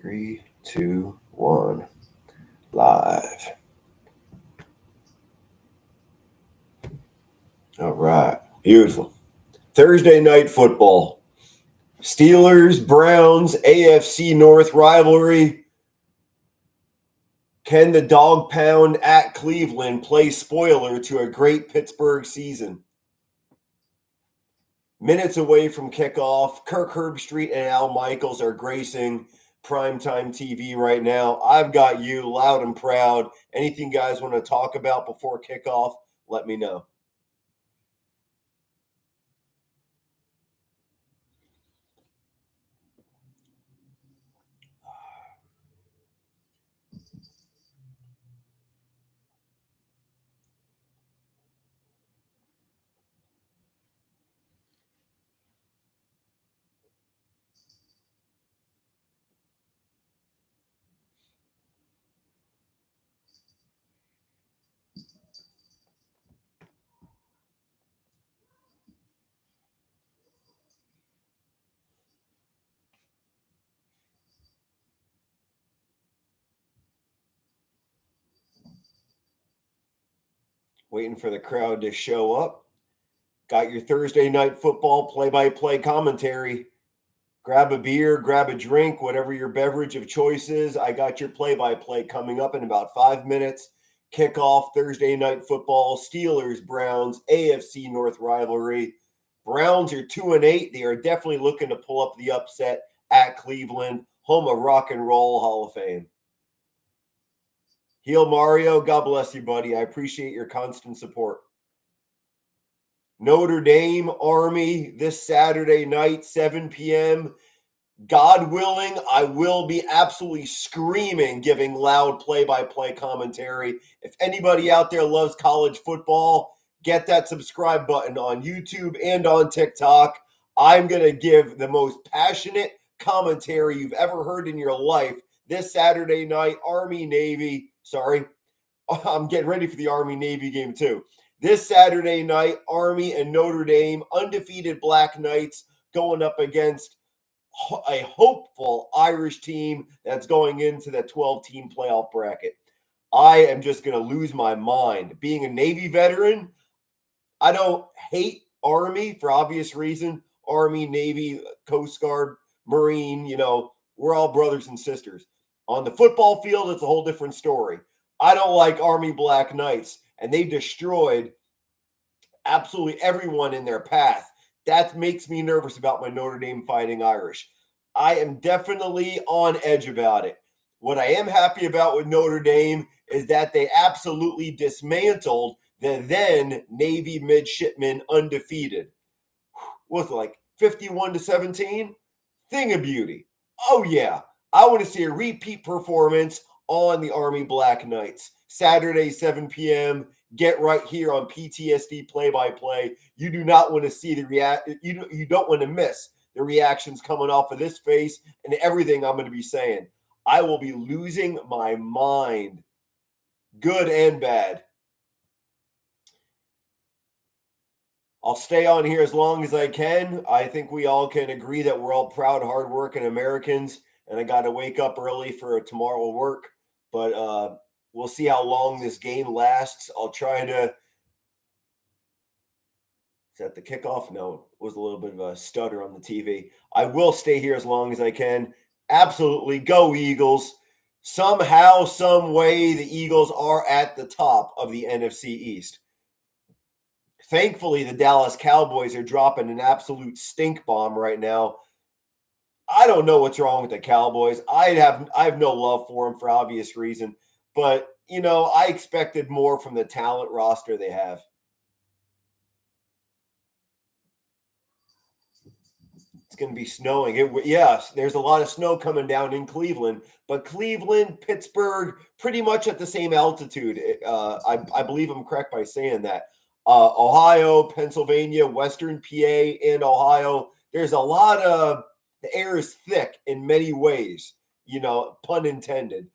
3, 2, 1. Live. All right. Beautiful. Thursday night football. Steelers, Browns, AFC North rivalry. Can the dog pound at Cleveland play spoiler to a great Pittsburgh season? Minutes away from kickoff, Kirk Herbstreit and Al Michaels are gracing primetime TV right now. I've got you loud and proud. Anything you guys want to talk about before kickoff, let me know. Waiting for the crowd to show up. Got your Thursday night football play-by-play commentary. Grab a beer, grab a drink, whatever your beverage of choice is. I got your play-by-play coming up in about 5 minutes. Kickoff Thursday night football, Steelers, Browns, AFC North rivalry. Browns are 2-8. They are definitely looking to pull up the upset at Cleveland, home of Rock and Roll Hall of Fame. Heel Mario, God bless you, buddy. I appreciate your constant support. Notre Dame, Army, this Saturday night, 7 p.m. God willing, I will be absolutely screaming, giving loud play-by-play commentary. If anybody out there loves college football, get that subscribe button on YouTube and on TikTok. I'm going to give the most passionate commentary you've ever heard in your life this Saturday night, Army-Navy. Sorry, I'm getting ready for the Army-Navy game too. This Saturday night, Army and Notre Dame, undefeated Black Knights, going up against a hopeful Irish team that's going into the 12-team playoff bracket. I am just going to lose my mind. Being a Navy veteran, I don't hate Army for obvious reason. Army, Navy, Coast Guard, Marine, we're all brothers and sisters. On the football field, it's a whole different story. I don't like Army Black Knights, and they destroyed absolutely everyone in their path. That makes me nervous about my Notre Dame Fighting Irish. I am definitely on edge about it. What I am happy about with Notre Dame is that they absolutely dismantled the then Navy midshipmen undefeated. Was it like 51-17? Thing of beauty. Oh, yeah. I want to see a repeat performance on the Army Black Knights. Saturday, 7 p.m. Get right here on PTSD play-by-play. You do not want to see you don't want to miss the reactions coming off of this face and everything I'm going to be saying. I will be losing my mind, good and bad. I'll stay on here as long as I can. I think we all can agree that we're all proud, hardworking Americans, and I got to wake up early for tomorrow work. But we'll see how long this game lasts. I'll try to. Is that the kickoff? No, it was a little bit of a stutter on the TV. I will stay here as long as I can. Absolutely. Go Eagles. Somehow, some way, the Eagles are at the top of the NFC East. Thankfully, the Dallas Cowboys are dropping an absolute stink bomb right now. I don't know what's wrong with the Cowboys. I have no love for them for obvious reason. But, I expected more from the talent roster they have. It's going to be snowing. Yes, there's a lot of snow coming down in Cleveland. But Cleveland, Pittsburgh, pretty much at the same altitude. I believe I'm correct by saying that. Ohio, Pennsylvania, Western PA, and Ohio. There's a lot of – the air is thick in many ways, pun intended.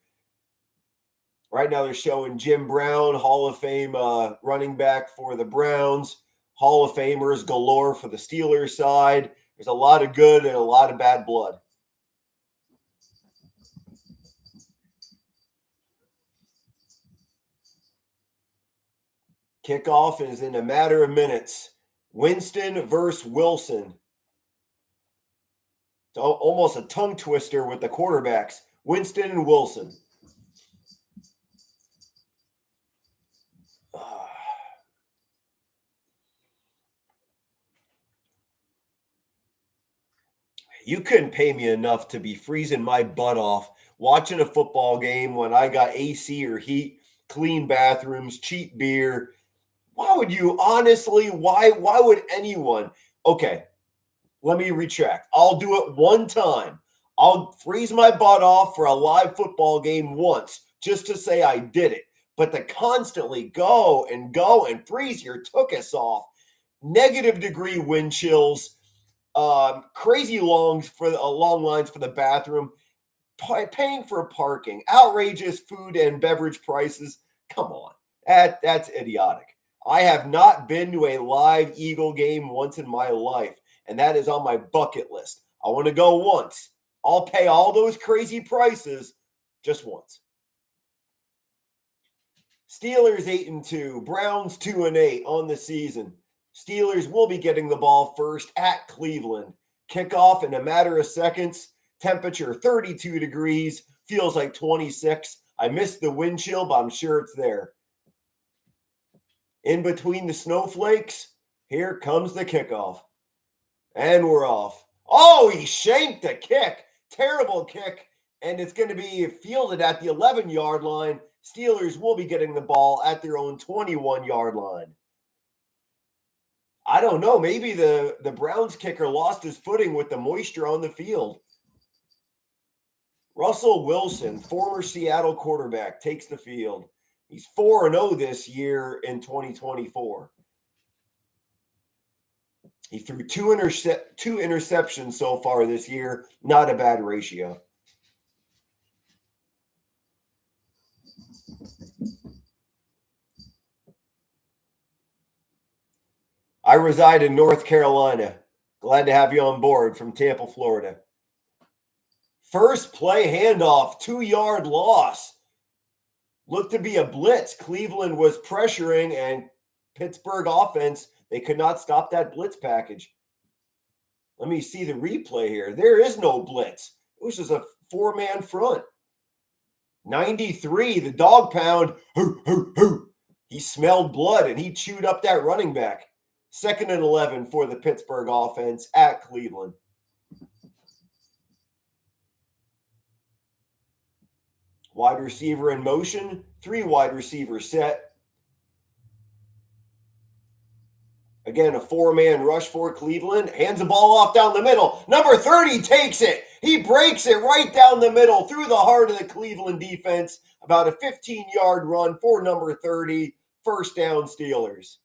Right now they're showing Jim Brown, Hall of Fame running back for the Browns, Hall of Famers galore for the Steelers side. There's a lot of good and a lot of bad blood. Kickoff is in a matter of minutes. Winston versus Wilson. It's almost a tongue twister with the quarterbacks. Winston and Wilson. You couldn't pay me enough to be freezing my butt off watching a football game when I got AC or heat, clean bathrooms, cheap beer. Why would you honestly? Why would anyone? Okay, let me retract. I'll do it one time. I'll freeze my butt off for a live football game once just to say I did it. But to constantly go and freeze your tuchus off, negative degree wind chills, crazy long lines for the bathroom, paying for parking, outrageous food and beverage prices. Come on, that's idiotic. I have not been to a live Eagle game once in my life, and that is on my bucket list. I want to go once. I'll pay all those crazy prices just once. Steelers 8-2, Browns 2-8 on the season. Steelers will be getting the ball first at Cleveland. Kickoff in a matter of seconds. Temperature 32 degrees, feels like 26. I missed the wind chill, but I'm sure it's there. In between the snowflakes, here comes the kickoff. And we're off. Oh, he shanked a kick. Terrible kick. And it's going to be fielded at the 11-yard line. Steelers will be getting the ball at their own 21-yard line. I don't know. Maybe the Browns kicker lost his footing with the moisture on the field. Russell Wilson, former Seattle quarterback, takes the field. He's 4-0 this year in 2024. He threw two interceptions so far this year. Not a bad ratio. I reside in North Carolina. Glad to have you on board from Tampa, Florida. First play handoff, 2-yard loss. Looked to be a blitz. Cleveland was pressuring, and Pittsburgh offense, they could not stop that blitz package. Let me see the replay here. There is no blitz. It was just a 4-man front. 93, the dog pound. Hoo, hoo, hoo. He smelled blood, and he chewed up that running back. 2nd and 11 for the Pittsburgh offense at Cleveland. Wide receiver in motion, 3 wide receivers set. Again, a 4-man rush for Cleveland. Hands the ball off down the middle. Number 30 takes it. He breaks it right down the middle through the heart of the Cleveland defense. About a 15-yard run for number 30. First down, Steelers.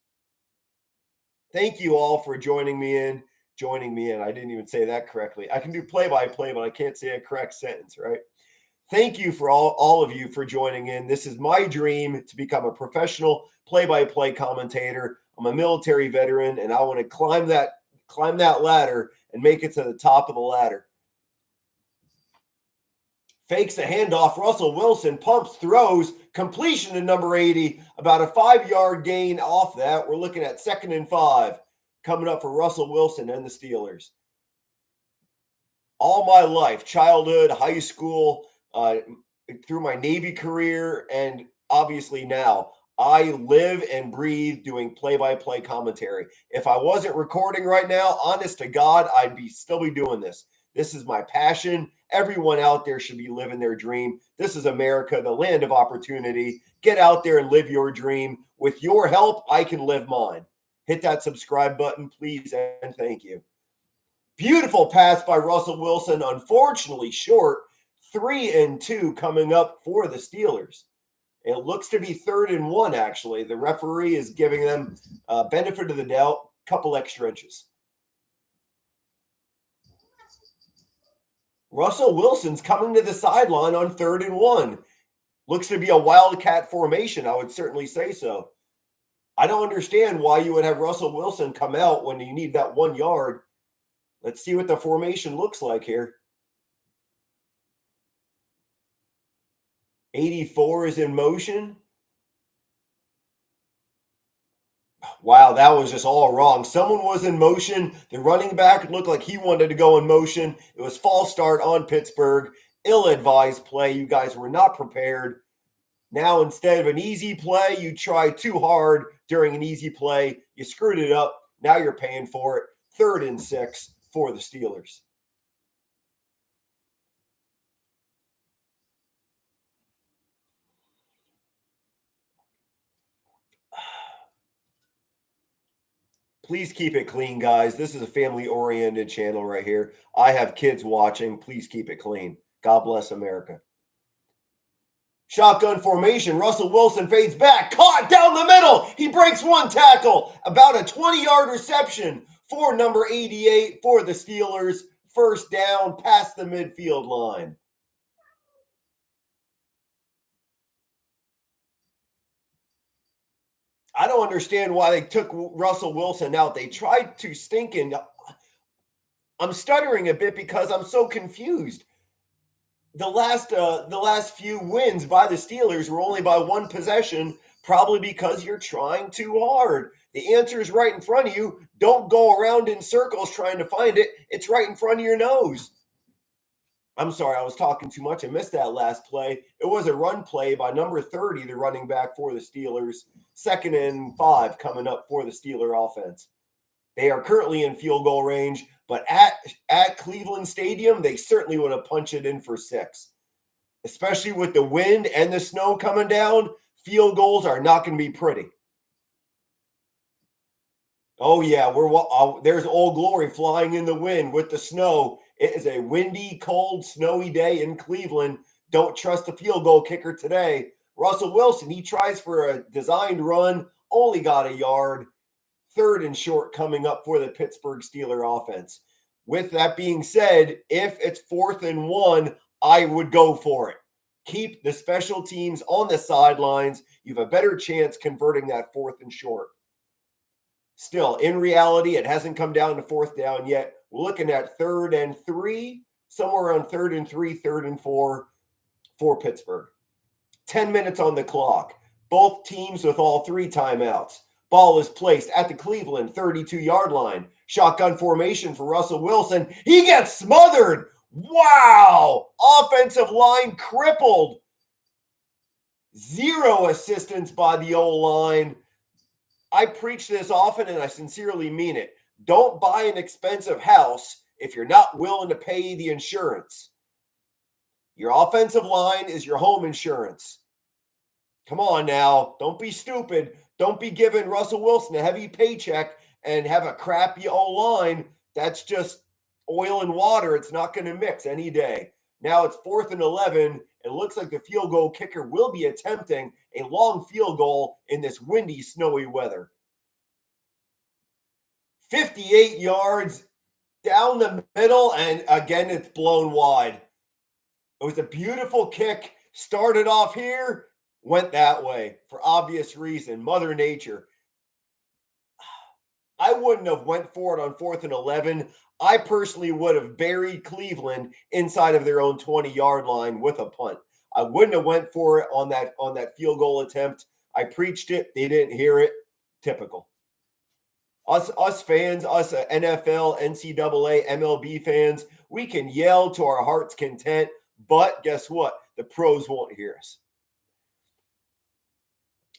Thank you all for joining me in. I didn't even say that correctly. I can do play-by-play, but I can't say a correct sentence, right? Thank you for all of you for joining in. This is my dream to become a professional play-by-play commentator. I'm a military veteran, and I want to climb that ladder and make it to the top of the ladder. Fakes the handoff. Russell Wilson pumps, throws, completion to number 80. About a 5-yard gain off that. We're looking at 2nd and 5 coming up for Russell Wilson and the Steelers. All my life, childhood, high school, through my Navy career, and obviously now, I live and breathe doing play-by-play commentary. If I wasn't recording right now, honest to God, I'd still be doing this. This is my passion. Everyone out there should be living their dream. This is America, the land of opportunity. Get out there and live your dream. With your help, I can live mine. Hit that subscribe button, please, and thank you. Beautiful pass by Russell Wilson, unfortunately short. 3-2 coming up for the Steelers. It looks to be 3rd and 1, actually. The referee is giving them benefit of the doubt, couple extra inches. Russell Wilson's coming to the sideline on 3rd and 1. Looks to be a wildcat formation, I would certainly say so. I don't understand why you would have Russell Wilson come out when you need that 1 yard. Let's see what the formation looks like here. 84 is in motion. Wow, that was just all wrong. Someone was in motion. The running back looked like he wanted to go in motion. It was false start on Pittsburgh. Ill-advised play. You guys were not prepared. Now, instead of an easy play, you tried too hard during an easy play. You screwed it up. Now you're paying for it. 3rd and 6 for the Steelers. Please keep it clean, guys. This is a family-oriented channel right here. I have kids watching. Please keep it clean. God bless America. Shotgun formation. Russell Wilson fades back. Caught down the middle. He breaks one tackle. About a 20-yard reception for number 88 for the Steelers. First down past the midfield line. I don't understand why they took Russell Wilson out. They tried to stink in. I'm stuttering a bit because I'm so confused. The last few wins by the Steelers were only by one possession, probably because you're trying too hard. The answer is right in front of you. Don't go around in circles trying to find it. It's right in front of your nose. I'm sorry, I was talking too much. I missed that last play. It was a run play by number 30, the running back for the Steelers. 2nd and 5 coming up for the Steeler offense. They are currently in field goal range, but at Cleveland Stadium, they certainly want to punch it in for 6. Especially with the wind and the snow coming down, field goals are not going to be pretty. Oh yeah, there's Old Glory flying in the wind with the snow. It is a windy, cold, snowy day in Cleveland. Don't trust the field goal kicker today. Russell Wilson, he tries for a designed run, only got a yard. 3rd and short coming up for the Pittsburgh Steelers offense. With that being said, if it's 4th and 1, I would go for it. Keep the special teams on the sidelines. You have a better chance converting that 4th and short. Still, in reality, it hasn't come down to 4th down yet. We're looking at 3rd and 3, somewhere around 3rd and 3, 3rd and 4 for Pittsburgh. 10 minutes on the clock. Both teams with all 3 timeouts. Ball is placed at the Cleveland 32-yard line. Shotgun formation for Russell Wilson. He gets smothered. Wow! Offensive line crippled. 0 assistance by the O-line. I preach this often, and I sincerely mean it. Don't buy an expensive house if you're not willing to pay the insurance. Your offensive line is your home insurance. Come on now. Don't be stupid. Don't be giving Russell Wilson a heavy paycheck and have a crappy O-line. That's just oil and water. It's not going to mix any day. Now it's 4th and 11. It looks like the field goal kicker will be attempting a long field goal in this windy, snowy weather. 58 yards down the middle, and again, it's blown wide. It was a beautiful kick. Started off here, went that way for obvious reason. Mother Nature. I wouldn't have went for it on 4th and 11. I personally would have buried Cleveland inside of their own 20-yard line with a punt. I wouldn't have went for it on that field goal attempt. I preached it. They didn't hear it. Typical. Us fans, us NFL, NCAA, MLB fans, we can yell to our heart's content, but guess what? The pros won't hear us.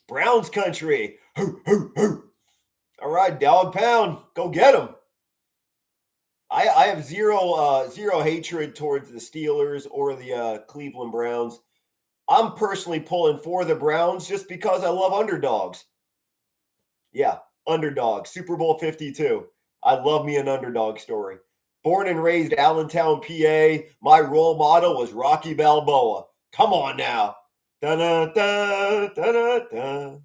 Browns country. Hoo, hoo, hoo. All right, dog pound. Go get them. I have zero hatred towards the Steelers or the Cleveland Browns. I'm personally pulling for the Browns just because I love underdogs. Yeah, underdog. Super Bowl 52. I love me an underdog story. Born and raised Allentown, PA. My role model was Rocky Balboa. Come on now. Da-da-da, da-da-da.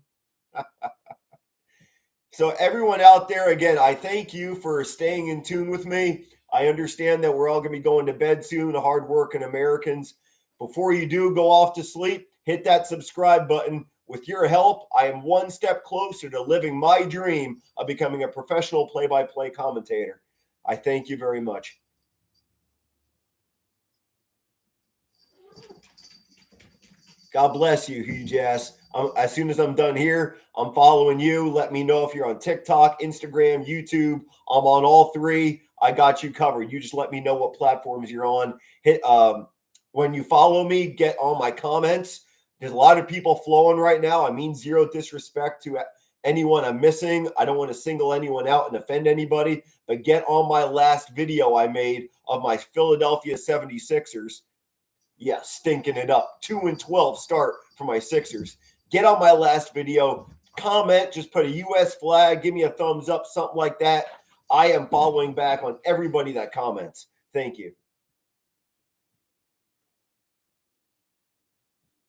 So everyone out there, again, I thank you for staying in tune with me. I understand that we're all going to be going to bed soon, hardworking Americans. Before you do go off to sleep, hit that subscribe button. With your help, I am one step closer to living my dream of becoming a professional play-by-play commentator. I thank you very much. God bless you, Hugh Jass. As soon as I'm done here, I'm following you. Let me know if you're on TikTok, Instagram, YouTube. I'm on all three. I got you covered. You just let me know what platforms you're on. Hit when you follow me, get all my comments. There's a lot of people flowing right now. I mean, zero disrespect to anyone I'm missing. I don't want to single anyone out and offend anybody, but get on my last video I made of my Philadelphia 76ers. Yeah, stinking it up. 2-12 start for my Sixers. Get on my last video, comment, just put a US flag, give me a thumbs up, something like that. I am following back on everybody that comments. Thank you.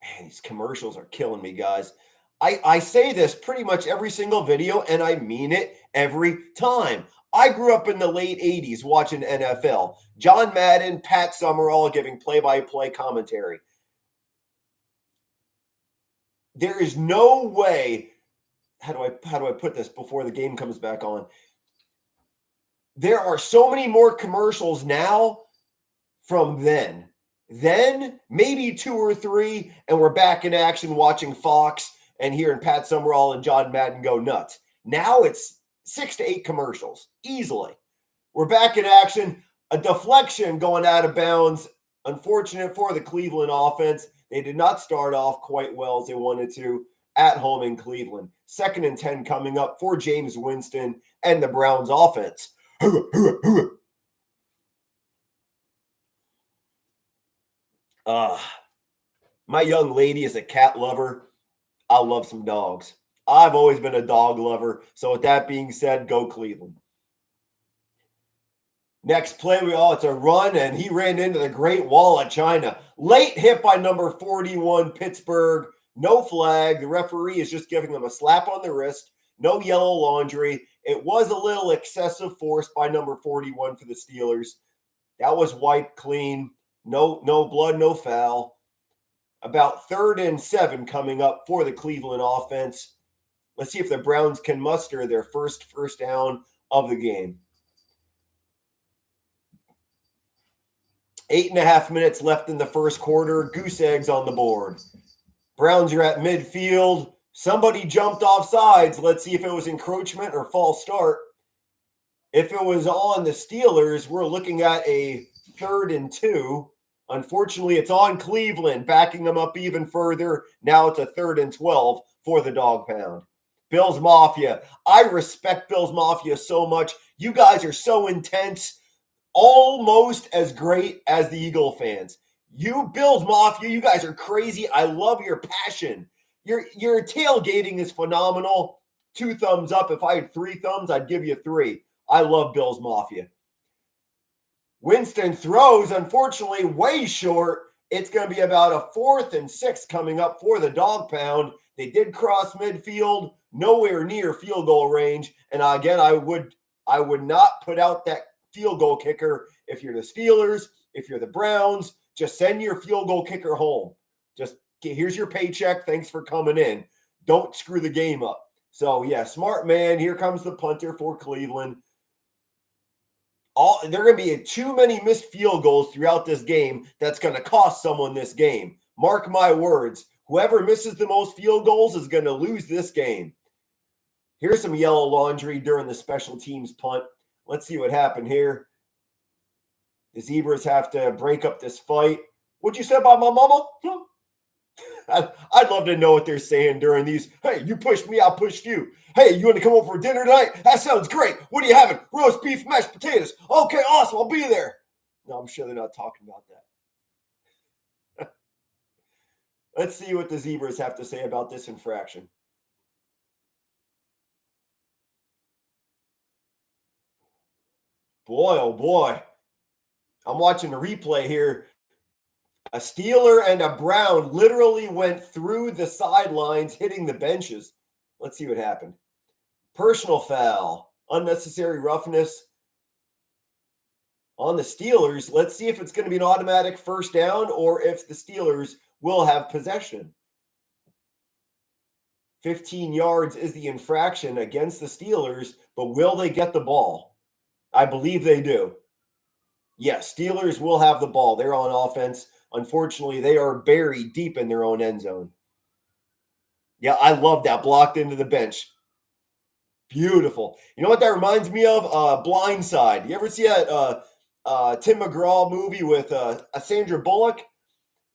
Man, these commercials are killing me, guys. I say this pretty much every single video, and I mean it every time. I grew up in the late 80s watching NFL. John Madden, Pat Summerall giving play-by-play commentary. There is no way, how do I put this before the game comes back on? There are so many more commercials now from then. Then maybe 2 or 3, and we're back in action watching Fox and hearing Pat Summerall and John Madden go nuts. Now it's 6 to 8 commercials, easily. We're back in action. A deflection going out of bounds. Unfortunate for the Cleveland offense. They did not start off quite well as they wanted to at home in Cleveland. 2nd and 10 coming up for Jameis Winston and the Browns offense. My young lady is a cat lover. I love some dogs. I've always been a dog lover. So with that being said, go Cleveland. Next play, it's a run, and he ran into the Great Wall of China. Late hit by number 41, Pittsburgh. No flag. The referee is just giving them a slap on the wrist. No yellow laundry. It was a little excessive force by number 41 for the Steelers. That was wiped clean. No blood, no foul. About 3rd and 7 coming up for the Cleveland offense. Let's see if the Browns can muster their first down of the game. 8.5 minutes left in the first quarter. Goose eggs on the board. Browns are at midfield. Somebody jumped off sides. Let's see if it was encroachment or false start. If it was on the Steelers, we're looking at a 3rd and 2. Unfortunately, it's on Cleveland, backing them up even further. Now it's a 3rd and 12 for the Dog Pound. Bills Mafia. I respect Bills Mafia so much. You guys are so intense. Almost as great as the Eagle fans. You Bills Mafia, you guys are crazy. I love your passion. Your tailgating is phenomenal. 2 thumbs up. If I had 3 thumbs, I'd give you 3. I love Bills Mafia. Winston throws, unfortunately, way short. It's going to be about a 4th and 6 coming up for the Dog Pound. They did cross midfield, nowhere near field goal range. And again, I would not put out that field goal kicker. If you're the Steelers, if you're the Browns, just send your field goal kicker home. Just here's your paycheck. Thanks for coming in. Don't screw the game up. So yeah, smart man. Here comes the punter for Cleveland. There are going to be too many missed field goals throughout this game. That's going to cost someone this game. Mark my words. Whoever misses the most field goals is going to lose this game. Here's some yellow laundry during the special teams punt. Let's see what happened here. The Zebras have to break up this fight. What'd you say about my mama? I'd love to know what they're saying during these. Hey, you pushed me, I pushed you. Hey, you want to come over for dinner tonight? That sounds great. What are you having? Roast beef, mashed potatoes. Okay, awesome. I'll be there. No, I'm sure they're not talking about that. Let's see what the Zebras have to say about this infraction. Boy, oh boy. I'm watching the replay here. A Steeler and a Brown literally went through the sidelines, hitting the benches. Let's see what happened. Personal foul, unnecessary roughness on the Steelers. Let's see if it's going to be an automatic first down or if the Steelers will have possession. 15 yards is the infraction against the Steelers, but will they get the ball? I believe they do. Yes, Steelers will have the ball. They're on offense. Unfortunately, they are buried deep in their own end zone. Yeah, I love that. Blocked into the bench. Beautiful. You know what that reminds me of? Blindside. You ever see that Tim McGraw movie with Sandra Bullock?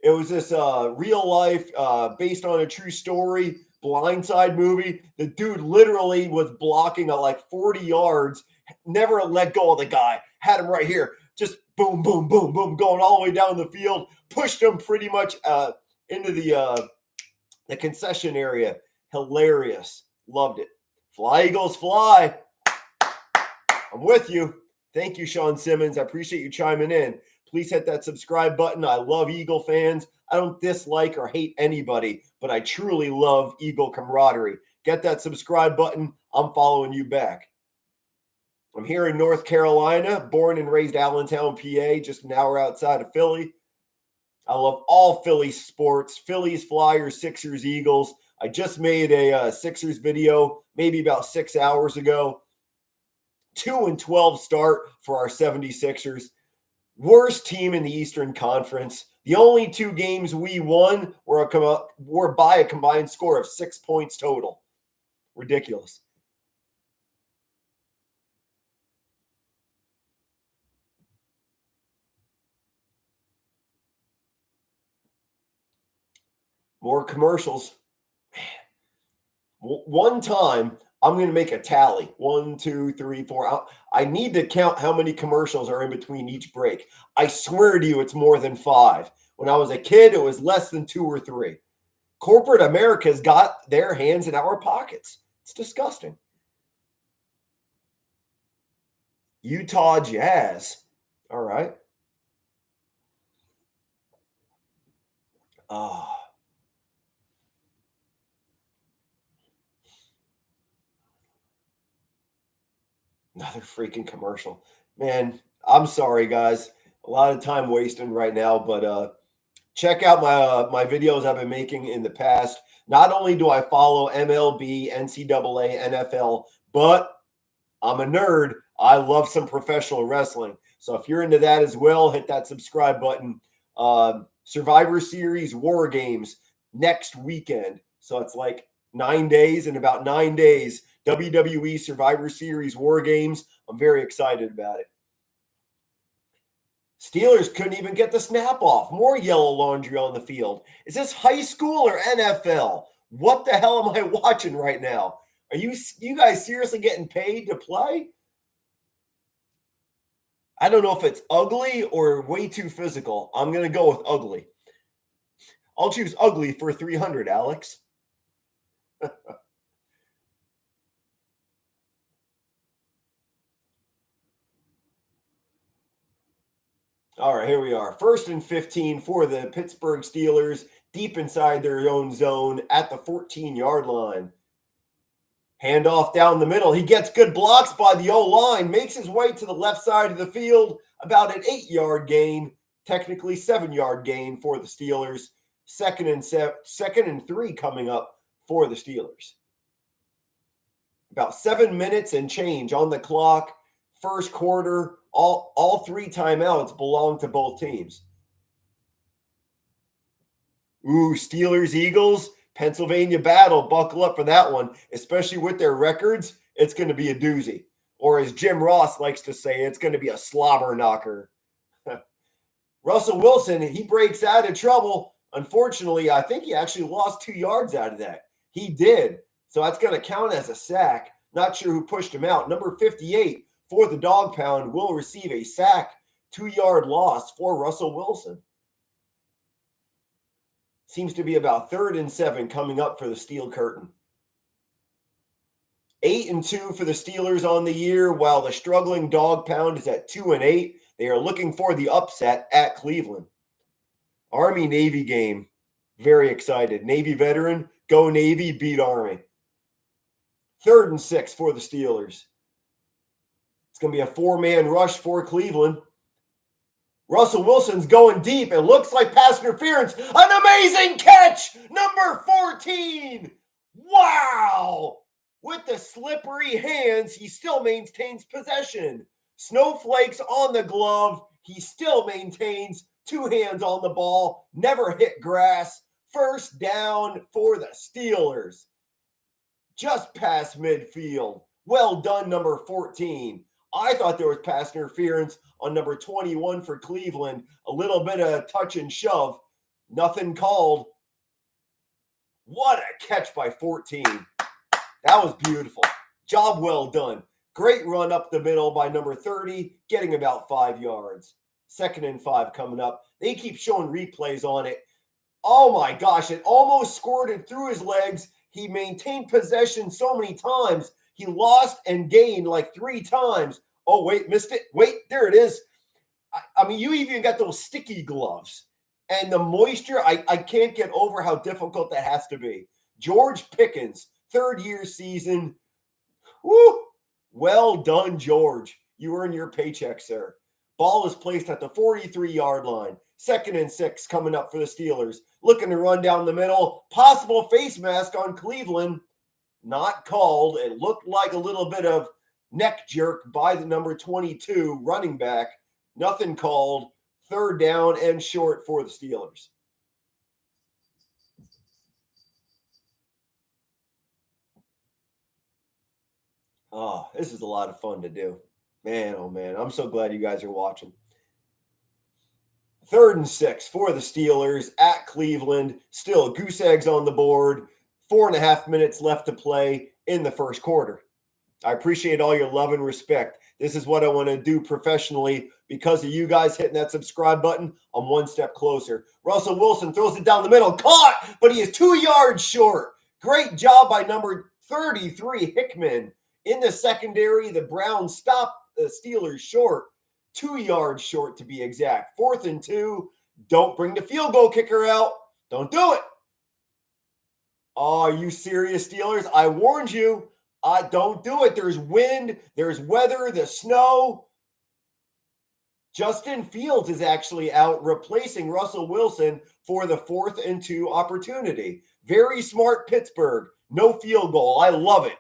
It was this real life, based on a true story, Blindside movie. The dude literally was blocking at like 40 yards, never let go of the guy, had him right here, just boom, boom, boom, boom, going all the way down the field, pushed him pretty much into the concession area. Hilarious. Loved it. Fly, Eagles, fly. I'm with you. Thank you, Sean Simmons. I appreciate you chiming in. Please hit that subscribe button. I love Eagle fans. I don't dislike or hate anybody, but I truly love Eagle camaraderie. Get that subscribe button. I'm following you back. I'm here in North Carolina, born and raised Allentown, PA, just an hour outside of Philly. I love all Philly sports, Phillies, Flyers, Sixers, Eagles. I just made a Sixers video maybe about 6 hours ago. 2-12 start for our 76ers. Worst team in the Eastern Conference. The only 2 games we won were by a combined score of 6 points total. Ridiculous. More commercials. One time, I'm going to make a tally. 1, 2, 3, 4. I need to count how many commercials are in between each break. I swear to you, it's more than 5. When I was a kid, it was less than 2 or 3. Corporate America's got their hands in our pockets. It's disgusting. Utah Jazz. All right. Oh. Another freaking commercial. Man, I'm sorry, guys. A lot of time wasting right now, but check out my videos I've been making in the past. Not only do I follow MLB, NCAA, NFL, but I'm a nerd. I love some professional wrestling. So if you're into that as well, hit that subscribe button. Survivor Series War Games next weekend. So it's like 9 days. In about 9 days, WWE Survivor Series War Games. I'm very excited about it. Steelers couldn't even get the snap off. More yellow laundry on the field. Is this high school or NFL? What the hell am I watching right now? Are you guys seriously getting paid to play? I don't know if it's ugly or way too physical. I'm going to go with ugly. I'll choose ugly for 300, Alex. All right, here we are. 1st and 15 for the Pittsburgh Steelers, deep inside their own zone at the 14-yard line. Handoff down the middle. He gets good blocks by the O-line, makes his way to the left side of the field, about an 8-yard gain, technically 7-yard gain for the Steelers. Second and 3 coming up for the Steelers. About 7 minutes and change on the clock. First quarter, all 3 timeouts belong to both teams. Ooh, Steelers, Eagles, Pennsylvania battle. Buckle up for that one, especially with their records. It's going to be a doozy. Or as Jim Ross likes to say, it's going to be a slobber knocker. Russell Wilson, he breaks out of trouble. Unfortunately, I think he actually lost 2 yards out of that. He did. So that's going to count as a sack. Not sure who pushed him out. Number 58 for the Dog Pound will receive a sack. 2-yard loss for Russell Wilson. Seems to be about 3rd and 7 coming up for the Steel Curtain. 8-2 for the Steelers on the year, while the struggling Dog Pound is at 2-8. They are looking for the upset at Cleveland. Army-Navy game. Very excited. Navy veteran, go Navy, beat Army. 3rd and 6 for the Steelers. It's going to be a 4-man rush for Cleveland. Russell Wilson's going deep. It looks like pass interference. An amazing catch. Number 14. Wow. With the slippery hands, he still maintains possession. Snowflakes on the glove. He still maintains 2 hands on the ball. Never hit grass. First down for the Steelers. Just past midfield. Well done, number 14. I thought there was pass interference on number 21 for Cleveland. A little bit of touch and shove. Nothing called. What a catch by 14. That was beautiful. Job well done. Great run up the middle by number 30, getting about 5 yards. 2nd and 5 coming up. They keep showing replays on it. Oh my gosh, it almost squirted through his legs. He maintained possession so many times. He lost and gained like 3 times. Oh, wait, missed it. Wait, there it is. I mean, you even got those sticky gloves. And the moisture, I can't get over how difficult that has to be. George Pickens, 3rd-year season. Woo! Well done, George. You earn your paycheck, sir. Ball is placed at the 43-yard line. 2nd and 6 coming up for the Steelers. Looking to run down the middle. Possible face mask on Cleveland. Not called. It looked like a little bit of neck jerk by the number 22 running back. Nothing called. 3rd down and short for the Steelers. Oh, this is a lot of fun to do. Man, oh man, I'm so glad you guys are watching. 3rd and 6 for the Steelers at Cleveland. Still goose eggs on the board. 4.5 minutes left to play in the first quarter. I appreciate all your love and respect. This is what I want to do professionally. Because of you guys hitting that subscribe button, I'm 1 step closer. Russell Wilson throws it down the middle. Caught, but he is 2 yards short. Great job by number 33, Hickman. In the secondary, the Browns stop the Steelers short. 2 yards short to be exact. 4th and 2. Don't bring the field goal kicker out. Don't do it. Oh, are you serious, Steelers? I warned you. Don't do it. There's wind. There's weather. The snow. Justin Fields is actually out replacing Russell Wilson for the 4th and 2 opportunity. Very smart Pittsburgh. No field goal. I love it.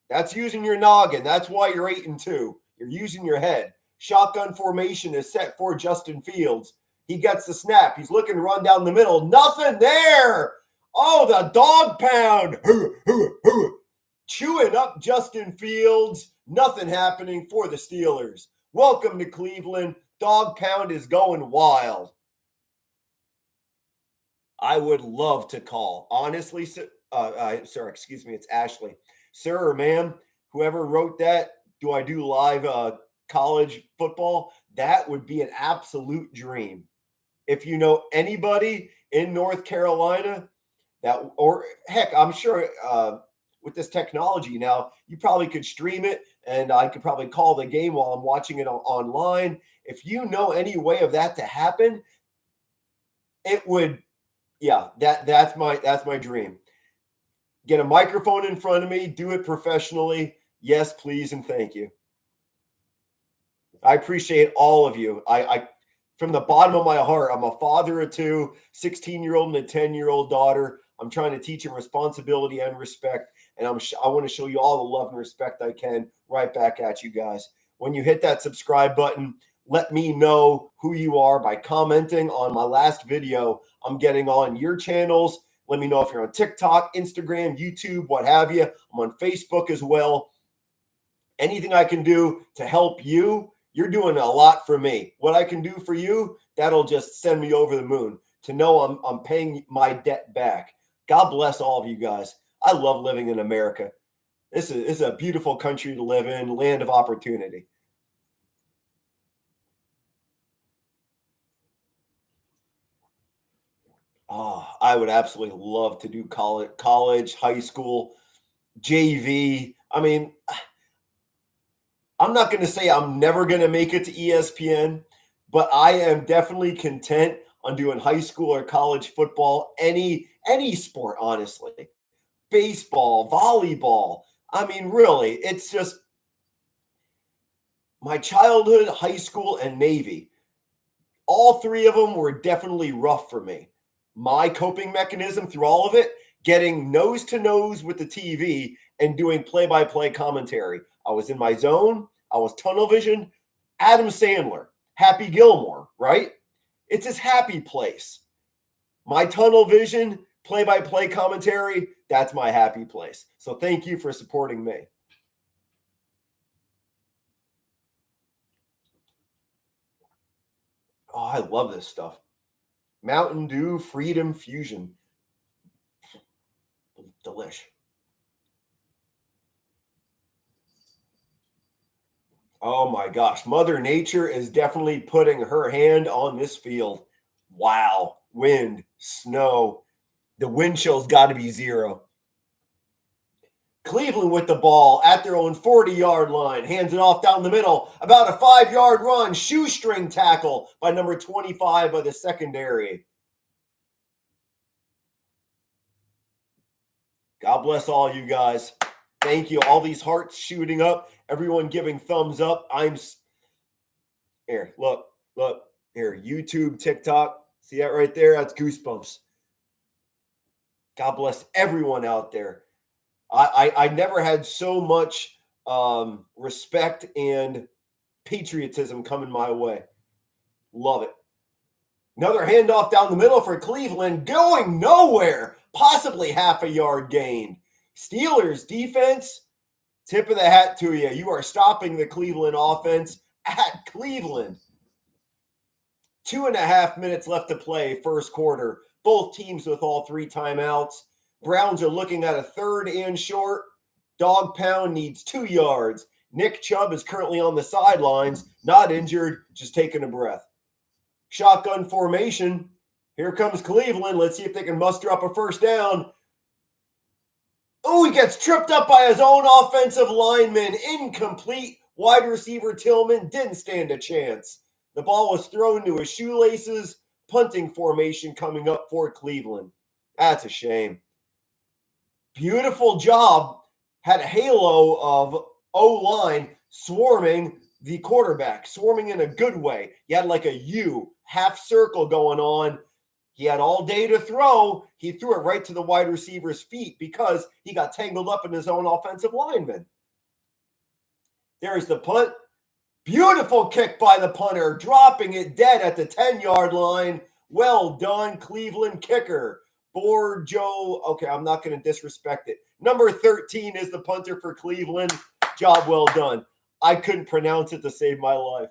That's using your noggin. That's why you're 8 and 2. You're using your head. Shotgun formation is set for Justin Fields. He gets the snap. He's looking to run down the middle. Nothing there. Oh, the dog pound. Chewing up Justin Fields. Nothing happening for the Steelers. Welcome to Cleveland. Dog pound is going wild. I would love to call. Honestly, sir, excuse me, it's Ashley. Sir or ma'am, whoever wrote that, do I do live college football? That would be an absolute dream. If you know anybody in North Carolina that, or heck, I'm sure with this technology now, you probably could stream it and I could probably call the game while I'm watching it online. If you know any way of that to happen, it would, yeah, that's my dream. Get a microphone in front of me, do it professionally. Yes, please, and thank you. I appreciate all of you. I from the bottom of my heart, I'm a father of 2, 16-year-old and a 10-year-old daughter. I'm trying to teach them responsibility and respect, and I want to show you all the love and respect I can right back at you guys. When you hit that subscribe button, let me know who you are by commenting on my last video I'm getting on your channels. Let me know if you're on TikTok, Instagram, YouTube, what have you. I'm on Facebook as well. Anything I can do to help you, you're doing a lot for me. What I can do for you, that'll just send me over the moon to know I'm paying my debt back. God bless all of you guys. I love living in America. This is a beautiful country to live in, land of opportunity. Oh, I would absolutely love to do college, high school, JV. I mean, I'm not going to say I'm never going to make it to ESPN, but I am definitely content on doing high school or college football, any sport, honestly. Baseball, volleyball. I mean, really, it's just my childhood, high school, and Navy. All 3 of them were definitely rough for me. My coping mechanism through all of it, getting nose to nose with the TV and doing play-by-play commentary. I was in my zone. I was tunnel vision. Adam Sandler, Happy Gilmore, right? It's his happy place. My tunnel vision, play-by-play commentary, that's my happy place. So thank you for supporting me. Oh, I love this stuff. Mountain Dew Freedom Fusion. Delish. Oh my gosh. Mother Nature is definitely putting her hand on this field. Wow. Wind, snow. The wind chill's got to be 0. Cleveland with the ball at their own 40-yard line. Hands it off down the middle. About a 5-yard run. Shoestring tackle by number 25 of the secondary. God bless all you guys. Thank you. All these hearts shooting up. Everyone giving thumbs up. Here, look. Here, YouTube, TikTok. See that right there? That's goosebumps. God bless everyone out there. I never had so much respect and patriotism coming my way. Love it. Another handoff down the middle for Cleveland, going nowhere. Possibly half a yard gain. Steelers defense, tip of the hat to you. You are stopping the Cleveland offense at Cleveland. 2.5 minutes left to play, first quarter. Both teams with all 3 timeouts. Browns are looking at a 3rd and short. Dog pound needs 2 yards. Nick Chubb is currently on the sidelines, not injured, just taking a breath. Shotgun formation. Here comes Cleveland. Let's see if they can muster up a first down. Oh, he gets tripped up by his own offensive lineman. Incomplete. Wide receiver Tillman didn't stand a chance. The ball was thrown to his shoelaces. Punting formation coming up for Cleveland. That's a shame. Beautiful job. Had a halo of O-line swarming the quarterback, swarming in a good way. He had like a U, half circle going on. He had all day to throw. He threw it right to the wide receiver's feet because he got tangled up in his own offensive lineman. There's the punt. Beautiful kick by the punter, dropping it dead at the 10-yard line. Well done, Cleveland kicker. Joe. Okay, I'm not going to disrespect it. Number 13 is the punter for Cleveland. Job well done. I couldn't pronounce it to save my life.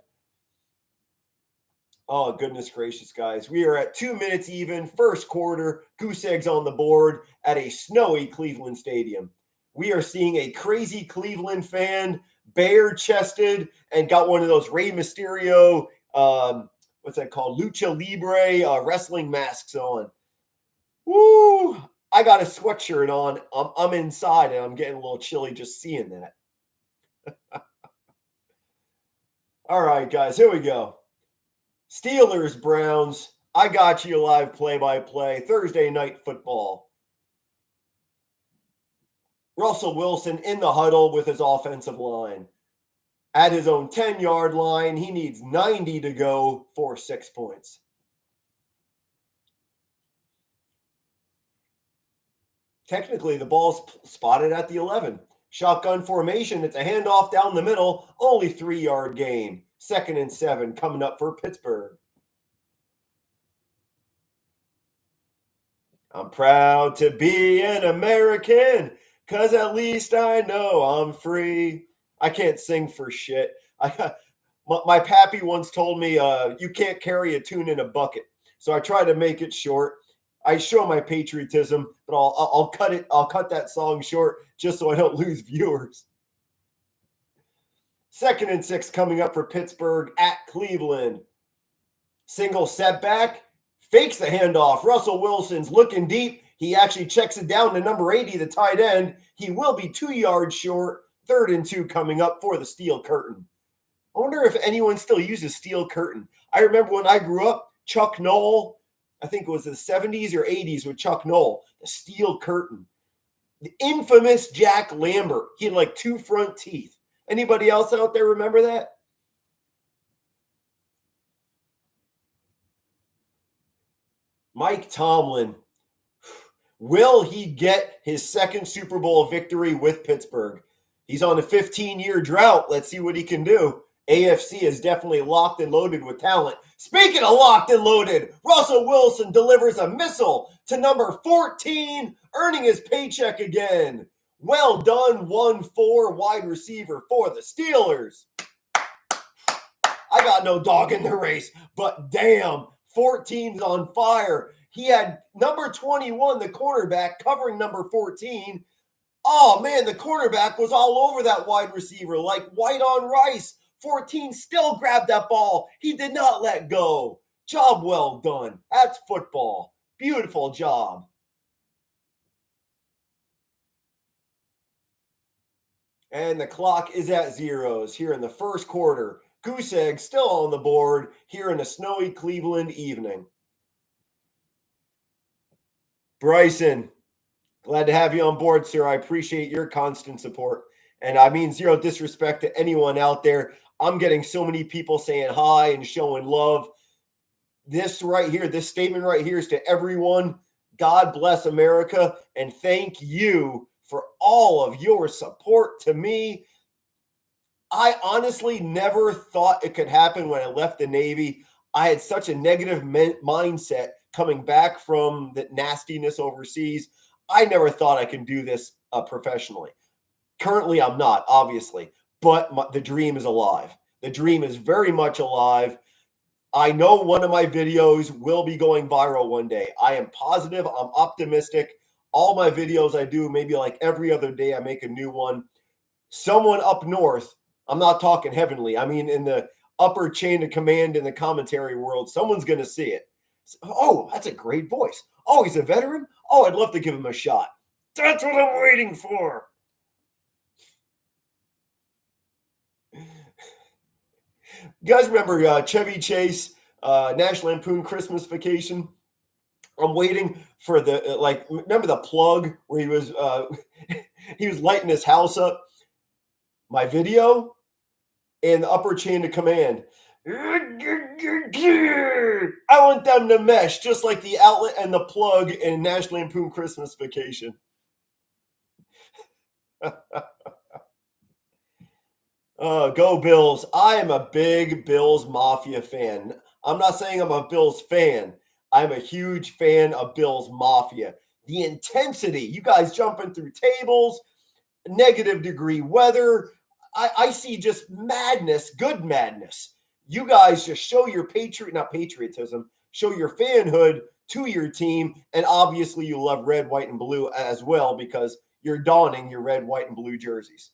Oh, goodness gracious, guys. We are at 2 minutes even, first quarter. Goose eggs on the board at a snowy Cleveland stadium. We are seeing a crazy Cleveland fan, bare-chested, and got one of those Rey Mysterio, what's that called? Lucha Libre wrestling masks on. Woo! I got a sweatshirt on. I'm inside, and I'm getting a little chilly just seeing that. All right, guys, here we go. Steelers, Browns. I got you live play-by-play. Thursday night football. Russell Wilson in the huddle with his offensive line. At his own 10-yard line, he needs 90 to go for 6 points. Technically, the ball's spotted at the 11. Shotgun formation. It's a handoff down the middle. Only 3-yard gain. 2nd and 7 coming up for Pittsburgh. I'm proud to be an American, because at least I know I'm free. I can't sing for shit. My pappy once told me, you can't carry a tune in a bucket. So I try to make it short. I show my patriotism, but I'll cut it. I'll cut that song short just so I don't lose viewers. 2nd and 6 coming up for Pittsburgh at Cleveland. Single setback, fakes the handoff. Russell Wilson's looking deep. He actually checks it down to number 80, the tight end. He will be 2 yards short. 3rd and 2 coming up for the steel curtain. I wonder if anyone still uses steel curtain. I remember when I grew up, Chuck Noll, I think it was the 70s or 80s with Chuck Noll, the steel curtain. The infamous Jack Lambert. He had like 2 front teeth. Anybody else out there remember that? Mike Tomlin. Will he get his 2nd Super Bowl victory with Pittsburgh? He's on a 15-year drought. Let's see what he can do. AFC is definitely locked and loaded with talent. Speaking of locked and loaded, Russell Wilson delivers a missile to number 14, earning his paycheck again. Well done, 1-4 wide receiver for the Steelers. I got no dog in the race, but damn, 14's on fire. He had number 21, the cornerback, covering number 14. Oh, man, the cornerback was all over that wide receiver like white on rice. 14 still grabbed that ball. He did not let go. Job well done. That's football. Beautiful job. And the clock is at zeros here in the first quarter. Goose egg still on the board here in a snowy Cleveland evening. Bryson, glad to have you on board, sir. I appreciate your constant support. And I mean zero disrespect to anyone out there. I'm getting so many people saying hi and showing love. This right here, this statement right here is to everyone. God bless America. And thank you for all of your support to me. I honestly never thought it could happen when I left the Navy. I had such a negative mindset coming back from the nastiness overseas. I never thought I could do this professionally. Currently, I'm not, obviously, but the dream is alive. The dream is very much alive. I know one of my videos will be going viral one day. I am positive. I'm optimistic. All my videos I do, maybe like every other day, I make a new one. Someone up north, I'm not talking heavenly, I mean in the upper chain of command in the commentary world, someone's going to see it. Oh, that's a great voice. Oh, he's a veteran? Oh, I'd love to give him a shot. That's what I'm waiting for. You guys remember Chevy Chase, National Lampoon Christmas Vacation? I'm waiting for the remember the plug where he was he was lighting his house up? My video in the upper chain of command. I want them to mesh just like the outlet and the plug in National Lampoon Christmas Vacation. Go Bills. I am a big Bills Mafia fan. I'm not saying I'm a Bills fan. I'm a huge fan of Bills Mafia. The intensity, you guys jumping through tables, negative degree weather. I see just madness, good madness. You guys just show your patriotism, show your fanhood to your team. And obviously you love red, white, and blue as well because you're donning your red, white, and blue jerseys.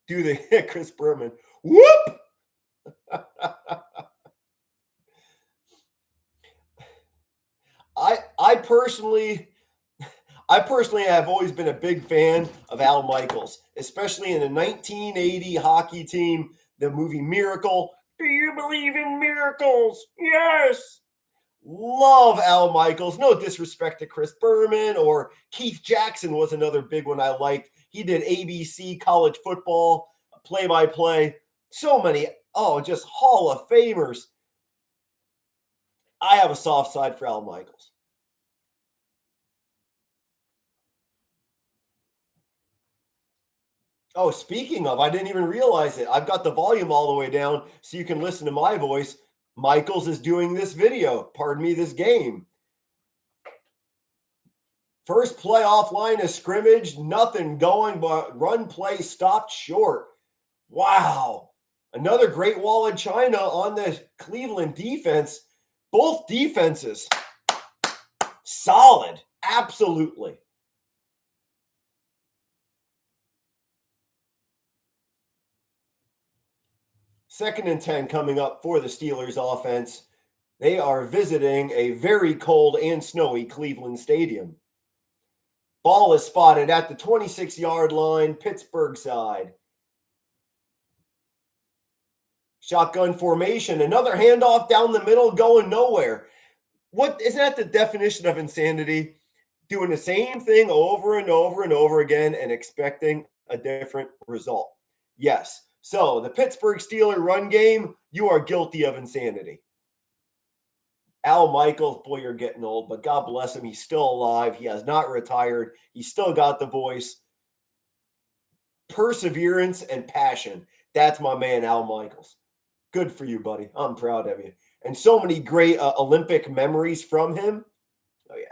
Do the Chris Berman. Whoop! I personally have always been a big fan of Al Michaels, especially in the 1980 hockey team, the movie Miracle. Do you believe in miracles? Yes. Love Al Michaels. No disrespect to Chris Berman or Keith Jackson was another big one I liked. He did ABC college football, play-by-play. So many, just Hall of Famers. I have a soft side for Al Michaels. Oh, speaking of, I didn't even realize it. I've got the volume all the way down so you can listen to my voice. Michaels is doing this video, this game. First playoff line of scrimmage, nothing going but run play stopped short. Wow. Another Great Wall of China on the Cleveland defense. Both defenses solid. Absolutely. Second and 10 coming up for the Steelers offense. They are visiting a very cold and snowy Cleveland Stadium. Ball is spotted at the 26-yard line, Pittsburgh side. Shotgun formation, another handoff down the middle, going nowhere. What isn't that the definition of insanity? Doing the same thing over and over and over again and expecting a different result. Yes. So the Pittsburgh Steelers run game, you are guilty of insanity. Al Michaels, boy, you're getting old, but God bless him. He's still alive. He has not retired. He's still got the voice. perseverance, and passion. That's my man, Al Michaels. Good for you, buddy. I'm proud of you. And so many great Olympic memories from him. Oh, yeah.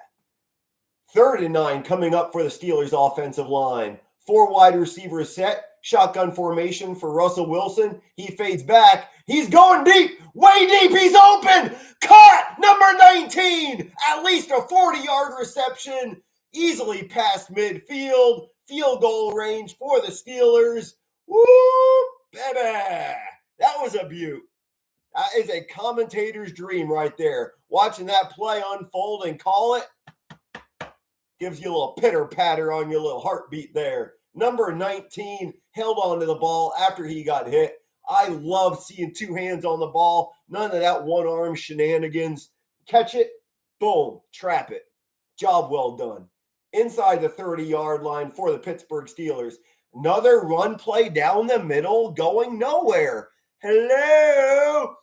3rd and 9 coming up for the Steelers offensive line. 4 wide receivers set. Shotgun formation for Russell Wilson. He fades back. He's going deep. Way deep. He's open. Caught. Number 19. At least a 40-yard reception. Easily past midfield. Field goal range for the Steelers. Woo, baby. That was a beaut. That is a commentator's dream right there. Watching that play unfold and call it gives you a little pitter-patter on your little heartbeat there. Number 19 held onto the ball after he got hit. I love seeing 2 hands on the ball. None of that one-arm shenanigans. Catch it, boom, trap it. Job well done. Inside the 30-yard line for the Pittsburgh Steelers. Another run play down the middle going nowhere. Hello?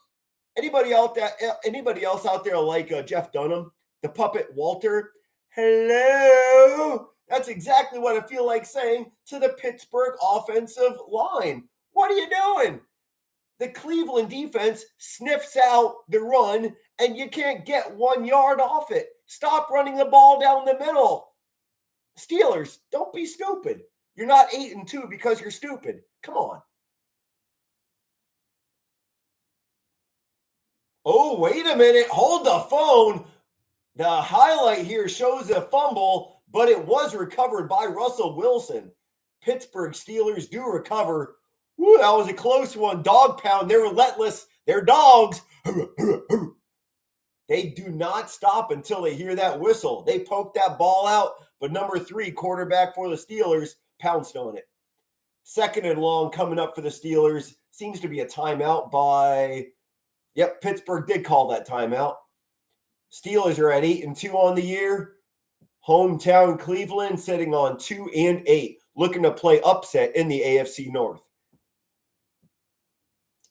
Anybody else out there like Jeff Dunham, the puppet Walter? Hello? That's exactly what I feel like saying to the Pittsburgh offensive line. What are you doing? The Cleveland defense sniffs out the run, and you can't get 1 yard off it. Stop running the ball down the middle. Steelers, don't be stupid. You're not 8-2 because you're stupid. Come on. Oh, wait a minute. Hold the phone. The highlight here shows a fumble, but it was recovered by Russell Wilson. Pittsburgh Steelers do recover. Woo, that was a close one. Dog pound. They're relentless. They're dogs. They do not stop until they hear that whistle. They poke that ball out, but number 3, quarterback for the Steelers, pounced on it. 2nd and long coming up for the Steelers. Seems to be a timeout by... Yep, Pittsburgh did call that timeout. Steelers are at 8-2 on the year. Hometown Cleveland sitting on 2-8, looking to play upset in the AFC North.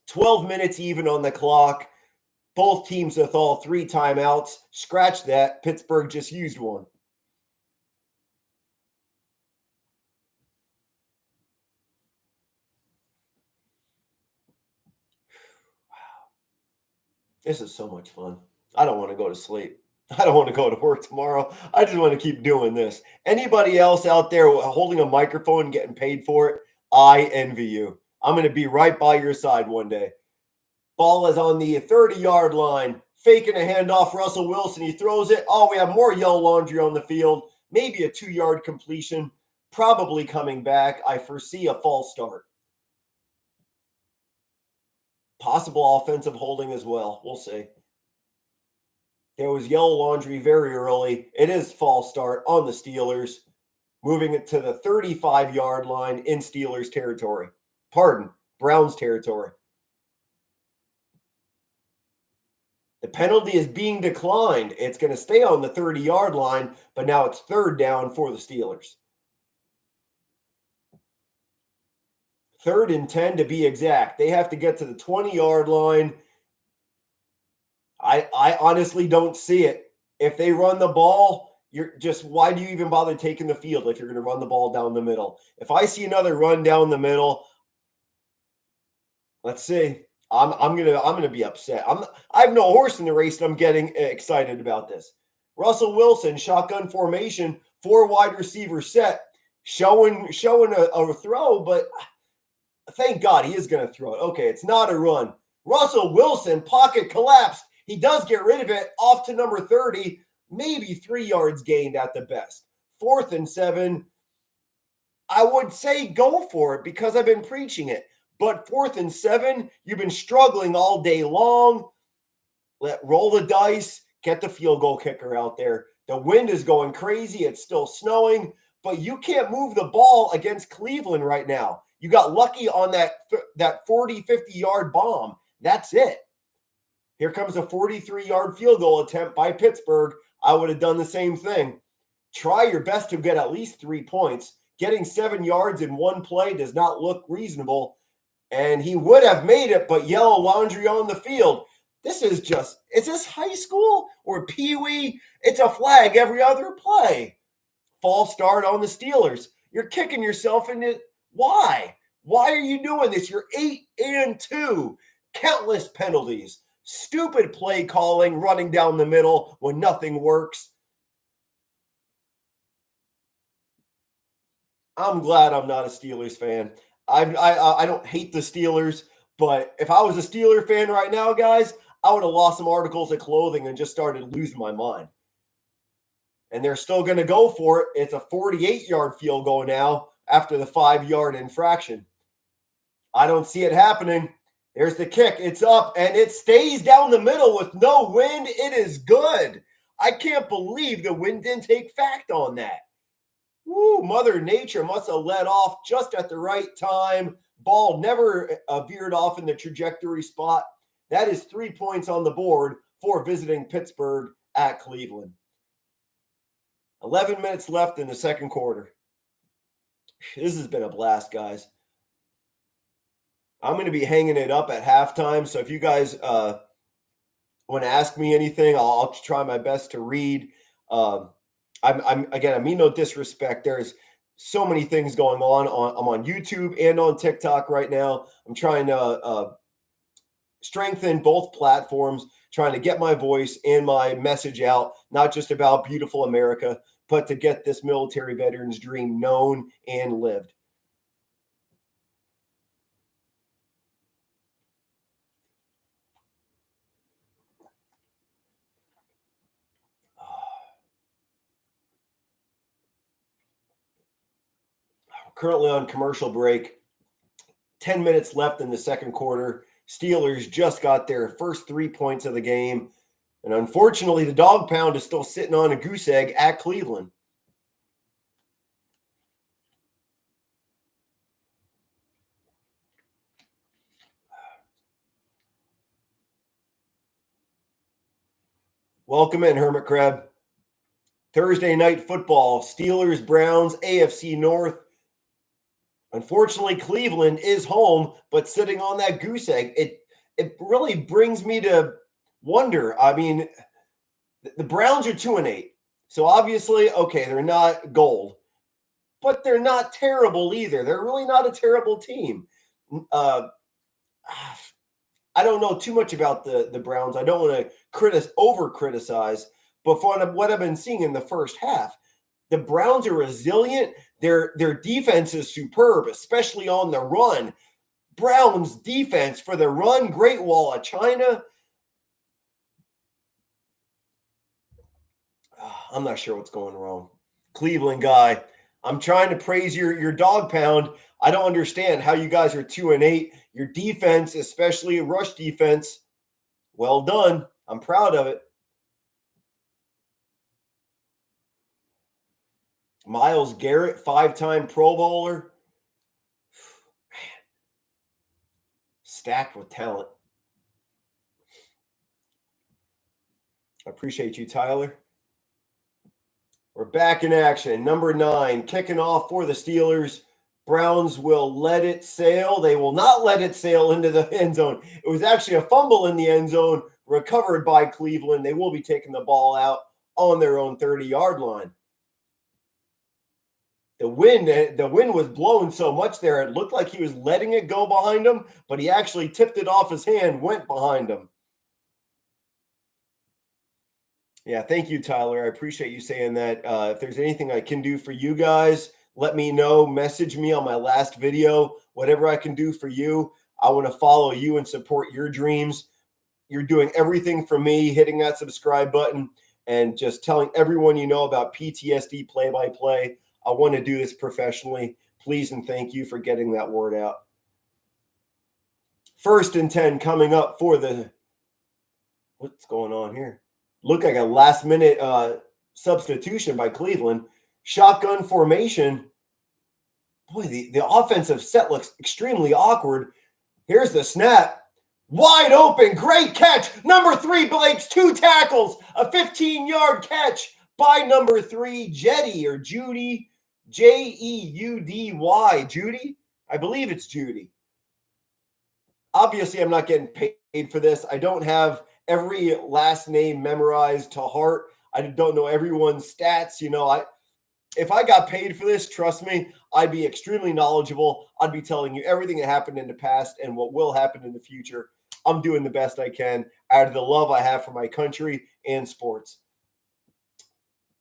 12 minutes even on the clock. Both teams with all 3 timeouts. Scratch that. Pittsburgh just used one. Wow. This is so much fun. I don't want to go to sleep. I don't want to go to work tomorrow. I just want to keep doing this. Anybody else out there holding a microphone and getting paid for it, I envy you. I'm going to be right by your side one day. Ball is on the 30-yard line. Faking a handoff, Russell Wilson. He throws it. Oh, we have more yellow laundry on the field. Maybe a 2-yard completion. Probably coming back. I foresee a false start. Possible offensive holding as well. We'll see. There was yellow laundry very early. It is false start on the Steelers. Moving it to the 35-yard line in Steelers territory. Pardon, Browns territory. The penalty is being declined. It's going to stay on the 30-yard line, but now it's 3rd down for the Steelers. 3rd and 10 to be exact. They have to get to the 20-yard line. I honestly don't see it. If they run the ball, why do you even bother taking the field if you're going to run the ball down the middle? If I see another run down the middle, let's see. I'm gonna be upset. I have no horse in the race, and I'm getting excited about this. Russell Wilson, shotgun formation, 4 wide receiver set, showing a throw, but thank God he is going to throw it. Okay, it's not a run. Russell Wilson, pocket collapsed. He does get rid of it off to number 30, maybe 3 yards gained at the best. 4th and 7. I would say go for it because I've been preaching it. But 4th and 7, you've been struggling all day long. Roll the dice, get the field goal kicker out there. The wind is going crazy. It's still snowing, but you can't move the ball against Cleveland right now. You got lucky on that 40, 50-yard bomb. That's it. Here comes a 43-yard field goal attempt by Pittsburgh. I would have done the same thing. Try your best to get at least 3 points. Getting 7 yards in one play does not look reasonable. And he would have made it, but yellow laundry on the field. Is this high school or peewee? It's a flag every other play. False start on the Steelers. You're kicking yourself in it. Why? Why are you doing this? You're 8-2. Countless penalties. Stupid play calling, running down the middle when nothing works. I'm glad I'm not a Steelers fan. I don't hate the Steelers, but if I was a Steeler fan right now, guys, I would have lost some articles of clothing and just started losing my mind. And they're still going to go for it. It's a 48-yard field goal now after the 5-yard infraction. I don't see it happening. There's the kick. It's up, and it stays down the middle with no wind. It is good. I can't believe the wind didn't take fact on that. Woo, Mother Nature must have let off just at the right time. Ball never veered off in the trajectory spot. That is 3 points on the board for visiting Pittsburgh at Cleveland. 11 minutes left in the second quarter. This has been a blast, guys. I'm going to be hanging it up at halftime. So if you guys want to ask me anything, I'll try my best to read. I mean no disrespect. There's so many things going on. I'm on YouTube and on TikTok right now. I'm trying to strengthen both platforms, trying to get my voice and my message out, not just about beautiful America, but to get this military veteran's dream known and lived. Currently on commercial break. 10 minutes left in the second quarter. Steelers just got their first 3 points of the game. And unfortunately, the dog pound is still sitting on a goose egg at Cleveland. Welcome in, Hermit Crab. Thursday night football, Steelers, Browns, AFC North. Unfortunately, Cleveland is home, but sitting on that goose egg. It really brings me to wonder. I mean, the Browns are 2-8. So obviously, okay, they're not gold, but they're not terrible either. They're really not a terrible team. I don't know too much about the Browns. I don't want to over criticize, but for what I've been seeing in the first half, the Browns are resilient. Their defense is superb, especially on the run. Browns defense for the run, Great Wall of China. I'm not sure what's going wrong. Cleveland guy, I'm trying to praise your dog pound. I don't understand how you guys are 2-8. Your defense, especially rush defense, well done. I'm proud of it. Myles Garrett, 5-time Pro Bowler. Man. Stacked with talent. I appreciate you, Tyler. We're back in action. Number 9, kicking off for the Steelers. Browns will let it sail. They will not let it sail into the end zone. It was actually a fumble in the end zone, recovered by Cleveland. They will be taking the ball out on their own 30-yard line. The wind was blowing so much there, it looked like he was letting it go behind him, but he actually tipped it off his hand, went behind him. Yeah, thank you, Tyler. I appreciate you saying that. If there's anything I can do for you guys, let me know. Message me on my last video. Whatever I can do for you, I want to follow you and support your dreams. You're doing everything for me, hitting that subscribe button and just telling everyone you know about PTSD play-by-play. I want to do this professionally. Please and thank you for getting that word out. 1st and 10 coming up for the – what's going on here? Looked like a last-minute substitution by Cleveland. Shotgun formation. Boy, the offensive set looks extremely awkward. Here's the snap. Wide open. Great catch. Number 3 Blake's 2 tackles. A 15-yard catch by number 3, Jetty or Judy. Jeudy. Judy? I believe it's Judy. Obviously, I'm not getting paid for this. I don't have every last name memorized to heart. I don't know everyone's stats. You know, if I got paid for this, trust me, I'd be extremely knowledgeable. I'd be telling you everything that happened in the past and what will happen in the future. I'm doing the best I can out of the love I have for my country and sports.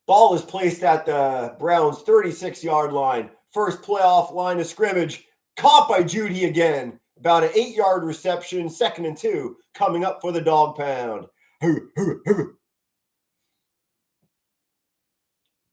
Ball is placed at the Browns' 36-yard line. First playoff line of scrimmage. Caught by Jeudy again. About an 8-yard reception. 2nd and 2 coming up for the dog pound.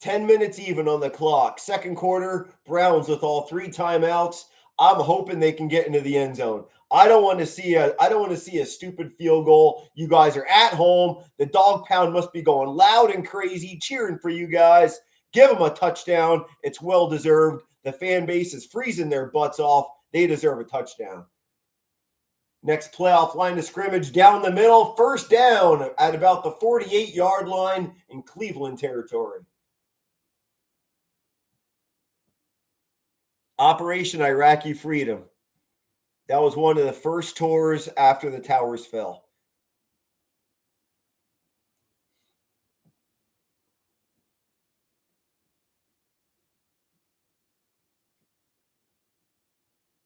10 minutes even on the clock. Second quarter, Browns with all 3 timeouts. I'm hoping they can get into the end zone. I don't want to see a stupid field goal. You guys are at home. The dog pound must be going loud and crazy, cheering for you guys. Give them a touchdown. It's well deserved. The fan base is freezing their butts off. They deserve a touchdown. Next playoff line of scrimmage down the middle. First down at about the 48-yard line in Cleveland territory. Operation Iraqi Freedom. That was one of the first tours after the towers fell.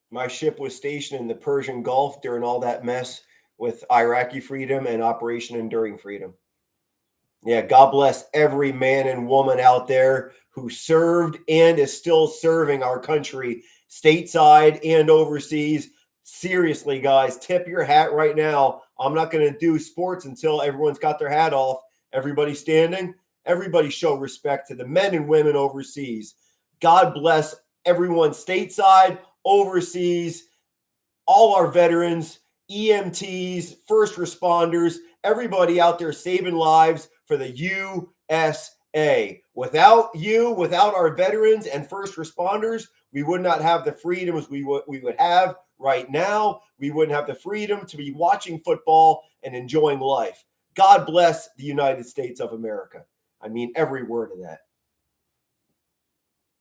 My ship was stationed in the Persian Gulf during all that mess with Iraqi Freedom and Operation Enduring Freedom. Yeah, God bless every man and woman out there who served and is still serving our country stateside and overseas. Seriously, guys, tip your hat right now. I'm not going to do sports until everyone's got their hat off. Everybody standing. Everybody show respect to the men and women overseas. God bless everyone stateside, overseas, all our veterans, EMTs, first responders, everybody out there saving lives for the USA. Without you, without our veterans and first responders, we would not have the freedoms we would have right now. We wouldn't have the freedom to be watching football and enjoying life. God bless the United States of America. I mean every word of that.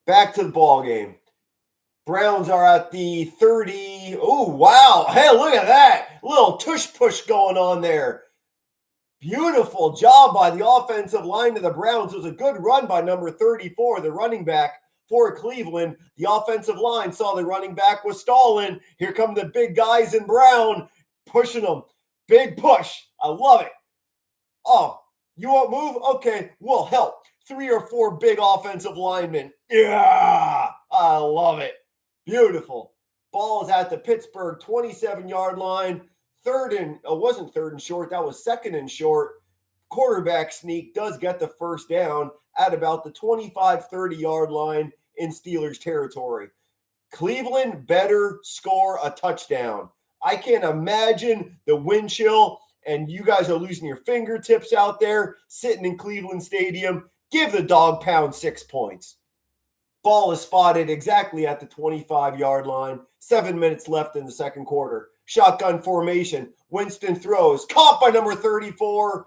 Back to the ball game. Browns are at the 30. Oh, wow. Hey, look at that. Little tush push going on there. Beautiful job by the offensive line of the Browns. It was a good run by number 34, the running back for Cleveland. The offensive line saw the running back was stalling. Here come the big guys in brown pushing them. Big push. I love it. Oh, you won't move? Okay, we'll help. 3 or 4 big offensive linemen. Yeah, I love it. Beautiful. Ball is at the Pittsburgh 27-yard line. Wasn't third and short. That was 2nd and short. Quarterback sneak does get the first down at about the 25, 30-yard line in Steelers territory. Cleveland better score a touchdown. I can't imagine the wind chill, and you guys are losing your fingertips out there sitting in Cleveland Stadium. Give the dog pound 6 points. Ball is spotted exactly at the 25-yard line. 7 minutes left in the second quarter. Shotgun formation. Winston throws. Caught by number 34.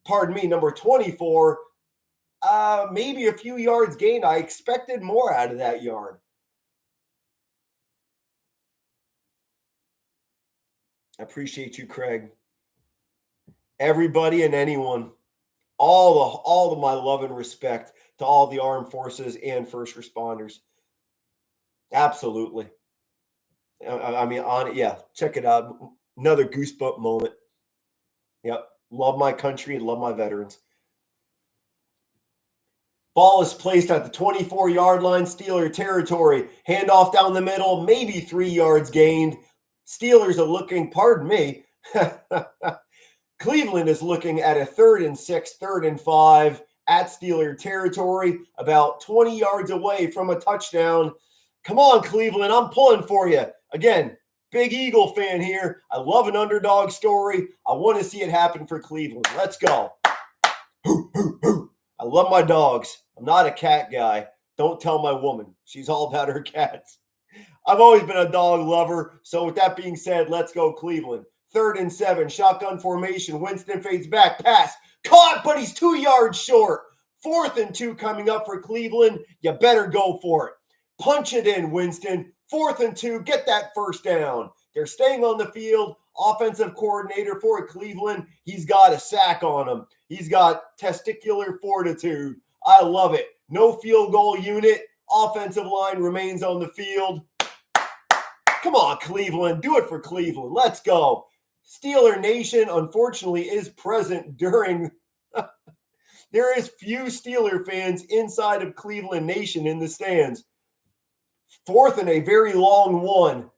Pardon me, number 24. Maybe a few yards gained. I expected more out of that yard. I appreciate you, Craig. Everybody and anyone. All of my love and respect to all the armed forces and first responders. Absolutely. I mean, check it out. Another goosebump moment. Yep. Love my country and love my veterans. Ball is placed at the 24-yard line, Steeler territory. Handoff down the middle, maybe 3 yards gained. Steelers are looking, pardon me, Cleveland is looking at a 3rd and 6, 3rd and 5 at Steeler territory, about 20 yards away from a touchdown. Come on, Cleveland, I'm pulling for you. Again, big Eagle fan here. I love an underdog story. I want to see it happen for Cleveland. Let's go. I love my dogs. I'm not a cat guy. Don't tell my woman. She's all about her cats. I've always been a dog lover. So with that being said, let's go Cleveland. 3rd and 7, shotgun formation. Winston fades back, pass. Caught, but he's 2 yards short. 4th and 2 coming up for Cleveland. You better go for it. Punch it in, Winston. 4th and 2, get that first down. They're staying on the field. Offensive coordinator for Cleveland. He's got a sack on him. He's got testicular fortitude. I love it. No field goal unit. Offensive line remains on the field. Come on, Cleveland. Do it for Cleveland. Let's go. Steeler Nation, unfortunately, is present during... There is few Steeler fans inside of Cleveland Nation in the stands. Fourth and a very long one.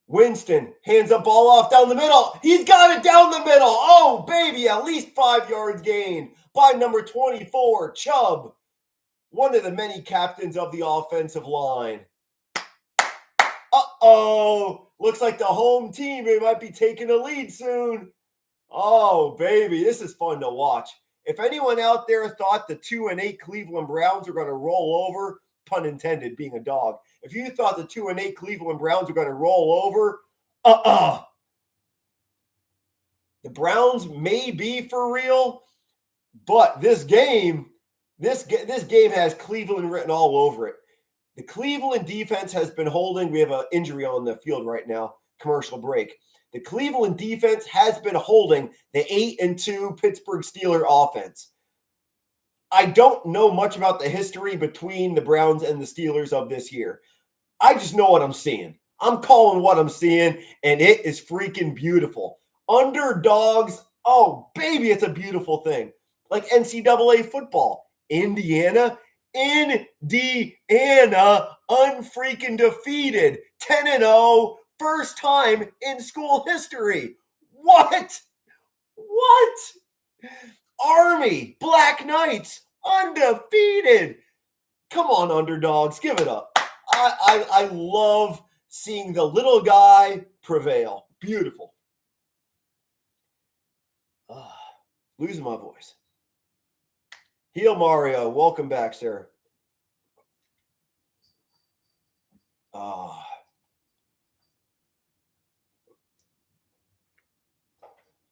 Winston hands the ball off down the middle. He's got it down the middle. Oh, baby, at least 5 yards gained by number 24, Chubb, one of the many captains of the offensive line. Uh-oh. Looks like the home team might be taking a lead soon. Oh, baby, this is fun to watch. If anyone out there thought the 2-8 Cleveland Browns were going to roll over, pun intended, being a dog. If you thought the 2-8 Cleveland Browns were going to roll over, the Browns may be for real, but this game has Cleveland written all over it. The Cleveland defense has been holding. We have an injury on the field right now. Commercial break. The Cleveland defense has been holding the 8-2 Pittsburgh Steelers offense. I don't know much about the history between the Browns and the Steelers of this year. I just know what I'm seeing. I'm calling what I'm seeing, and it is freaking beautiful. Underdogs, oh, baby, it's a beautiful thing. Like NCAA football. Indiana, unfreaking defeated. 10-0, first time in school history. What? Army, Black Knights, undefeated. Come on, underdogs, give it up. I love seeing the little guy prevail. Beautiful. Losing my voice. Heel Mario, welcome back, sir. I'm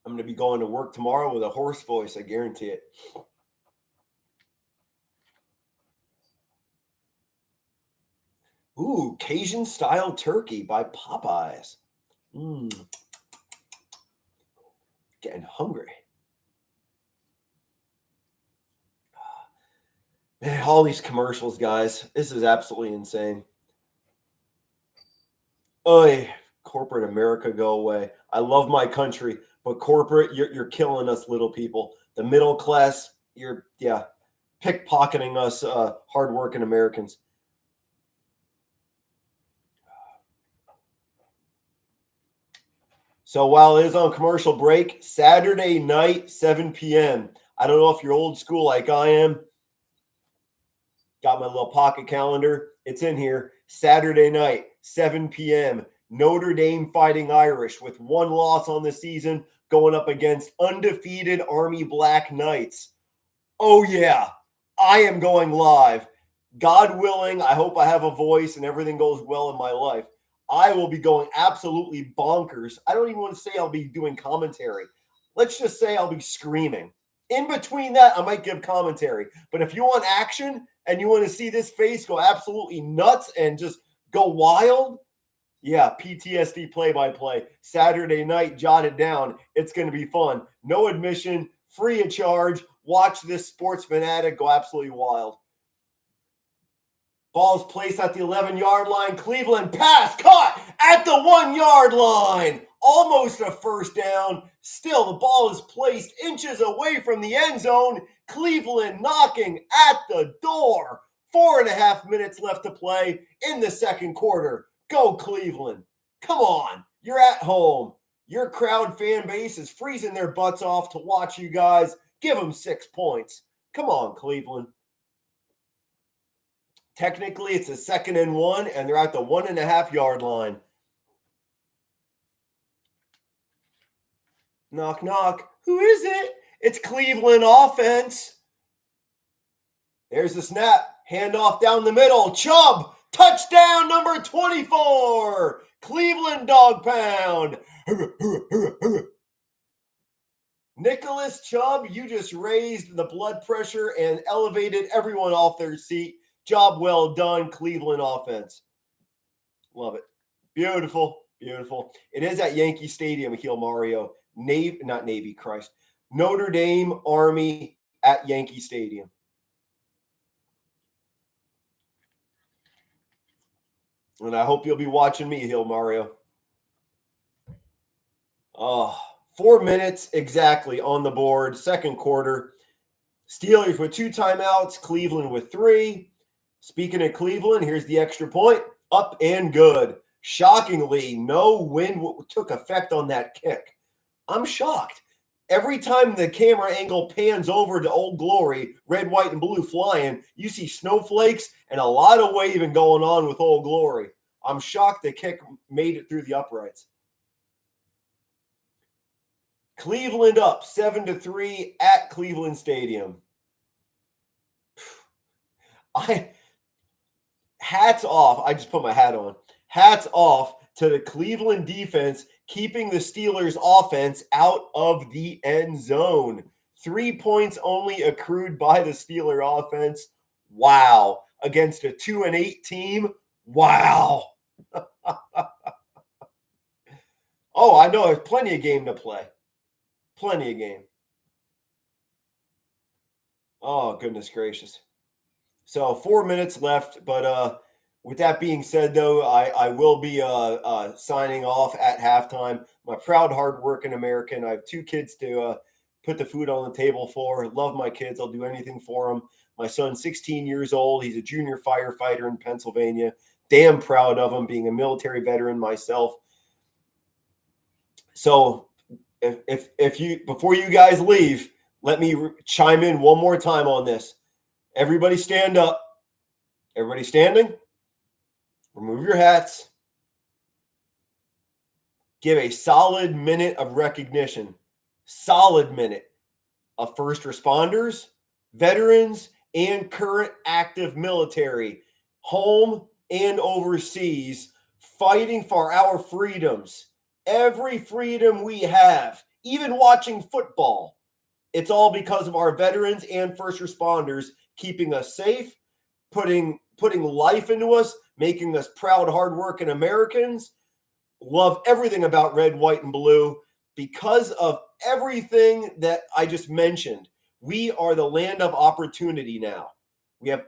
going to be going to work tomorrow with a hoarse voice. I guarantee it. Ooh, Cajun style turkey by Popeyes. Getting hungry. Man, all these commercials, guys. This is absolutely insane. Oy, corporate America, go away. I love my country, but corporate, you're killing us little people. The middle class, you're pickpocketing us hardworking Americans. So while it is on commercial break, Saturday night, 7 p.m. I don't know if you're old school like I am. Got my little pocket calendar. It's in here. Saturday night, 7 p.m. Notre Dame Fighting Irish with one loss on the season going up against undefeated Army Black Knights. Oh, yeah. I am going live. God willing, I hope I have a voice and everything goes well in my life. I will be going absolutely bonkers. I don't even want to say I'll be doing commentary. Let's just say I'll be screaming. In between that, I might give commentary. But if you want action and you want to see this face go absolutely nuts and just go wild, yeah, PTSD play-by-play. Saturday night, jot it down. It's going to be fun. No admission, free of charge. Watch this sports fanatic go absolutely wild. Ball's placed at the 11-yard line. Cleveland pass caught at the 1-yard line. Almost a first down. Still, the ball is placed inches away from the end zone. Cleveland knocking at the door. 4.5 minutes left to play in the second quarter. Go Cleveland. Come on. You're at home. Your crowd fan base is freezing their butts off to watch you guys. Give them 6 points. Come on, Cleveland. Technically, it's a 2nd and 1, and they're at the 1.5-yard line. Knock, knock. Who is it? It's Cleveland offense. There's the snap. Handoff down the middle. Chubb. Touchdown number 24. Cleveland dog pound. Nicholas Chubb, you just raised the blood pressure and elevated everyone off their seat. Job well done, Cleveland offense. Love it. Beautiful, beautiful. It is at Yankee Stadium, Heel Mario. Notre Dame Army at Yankee Stadium. And I hope you'll be watching me, Hill Mario. 4 minutes exactly on the board, second quarter. Steelers with 2 timeouts, Cleveland with 3. Speaking of Cleveland, here's the extra point. Up and good. Shockingly, no wind took effect on that kick. I'm shocked. Every time the camera angle pans over to Old Glory, red, white, and blue flying, you see snowflakes and a lot of waving going on with Old Glory. I'm shocked the kick made it through the uprights. Cleveland up 7-3 at Cleveland Stadium. Hats off. I just put my hat on. Hats off to the Cleveland defense keeping the Steelers offense out of the end zone. 3 points only accrued by the Steeler offense. Wow. Against a 2-8 team. Wow. Oh, I know. There's plenty of game to play. Plenty of game. Oh, goodness gracious. So 4 minutes left, but with that being said, though, I will be signing off at halftime. My proud, hardworking American. I have 2 kids to put the food on the table for. Love my kids. I'll do anything for them. My son's 16 years old. He's a junior firefighter in Pennsylvania. Damn proud of him, being a military veteran myself. So if you, before you guys leave, let me chime in one more time on this. Everybody stand up. Everybody standing? Remove your hats. Give a solid minute of recognition. Solid minute of first responders, veterans, and current active military, home and overseas, fighting for our freedoms. Every freedom we have, even watching football, it's all because of our veterans and first responders keeping us safe, putting life into us, making us proud, hardworking Americans. Love everything about red, white, and blue. Because of everything that I just mentioned, we are the land of opportunity now. We have